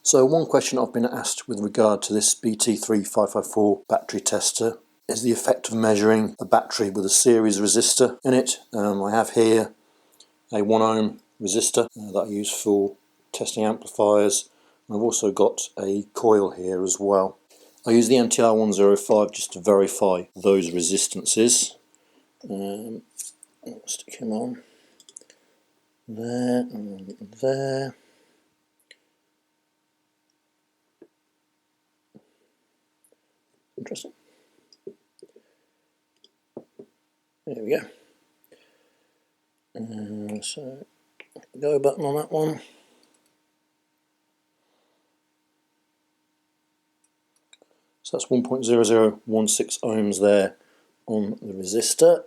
So one question I've been asked with regard to this BT3554 battery tester is the effect of measuring a battery with a series resistor in it. I have here a 1 ohm resistor that I use for testing amplifiers. I've also got a coil here as well. I use the MTR105 just to verify those resistances. I'll stick him on there and there. Interesting. There we go. So go button on that one. So that's 1.0016 ohms there on the resistor,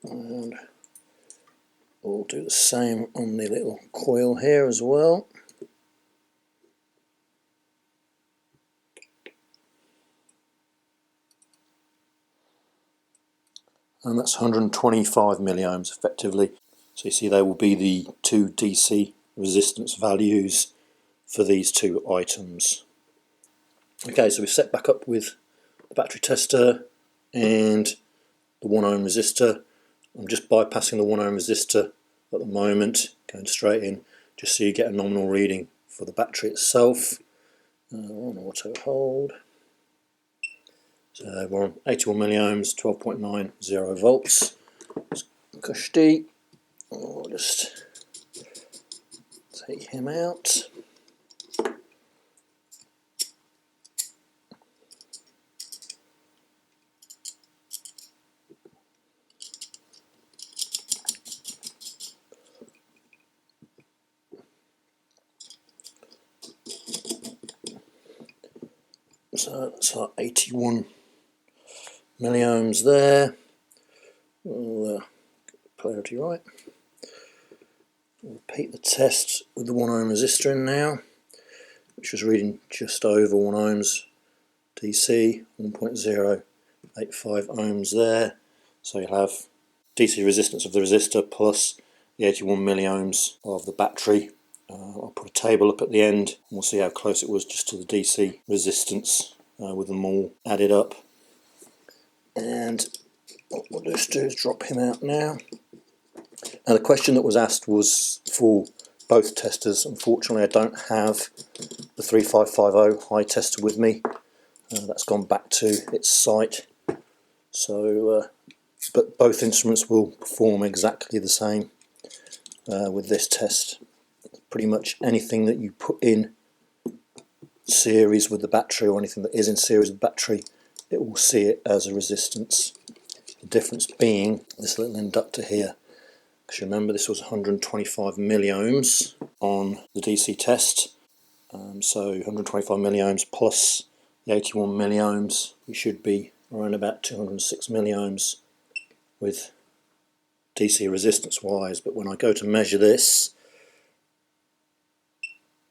and we'll do the same on the little coil here as well. And that's 125 milliohms effectively. So you see there will be the two DC resistance values for these two items. Okay, so we've set back up with the battery tester and the 1 ohm resistor. I'm just bypassing the 1 ohm resistor at the moment, going straight in, just so you get a nominal reading for the battery itself. On auto hold. So we're on 81 milliohms, 12.90 volts. Cushy. I'll just take him out. So that's our 81 milliohms there. We'll get the polarity right. We'll repeat the test with the 1 ohm resistor in now, which was reading just over 1 ohms DC, 1.085 ohms there. So you'll have DC resistance of the resistor plus the 81 milliohms of the battery. I'll put a table up at the end and we'll see how close it was just to the DC resistance with them all added up. And what we'll just do is drop him out now. Now the question that was asked was for both testers. Unfortunately I don't have the 3550 high tester with me. That's gone back to its site. So, but both instruments will perform exactly the same with this test. Pretty much anything that you put in series with the battery, or anything that is in series with the battery, it will see it as a resistance. The difference being this little inductor here, because remember this was 125 milliohms on the DC test, so 125 milliohms plus the 81 milliohms, we should be around about 206 milliohms with DC resistance wise. But when I go to measure this,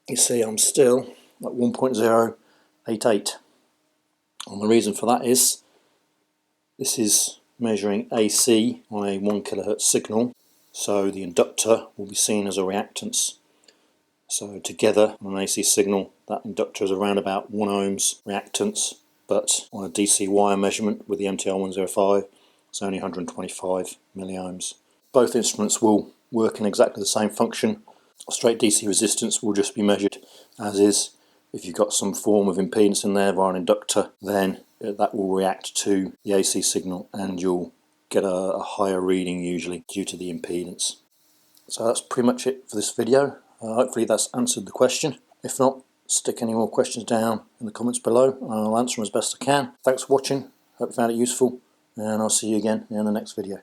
you see I'm still at 1.088, and the reason for that is this is measuring AC on a 1 kHz signal, so the inductor will be seen as a reactance. So together on an AC signal, that inductor is around about 1 ohms reactance, but on a DC wire measurement with the MTR105 it's only 125 milliohms. Both instruments will work in exactly the same function. Straight DC resistance will just be measured as is. If you've got some form of impedance in there via an inductor, then that will react to the AC signal and you'll get a higher reading usually due to the impedance. So that's pretty much it for this video. Hopefully that's answered the question. If not, stick any more questions down in the comments below. I'll answer them as best I can. Thanks for watching. Hope you found it useful, and I'll see you again in the next video.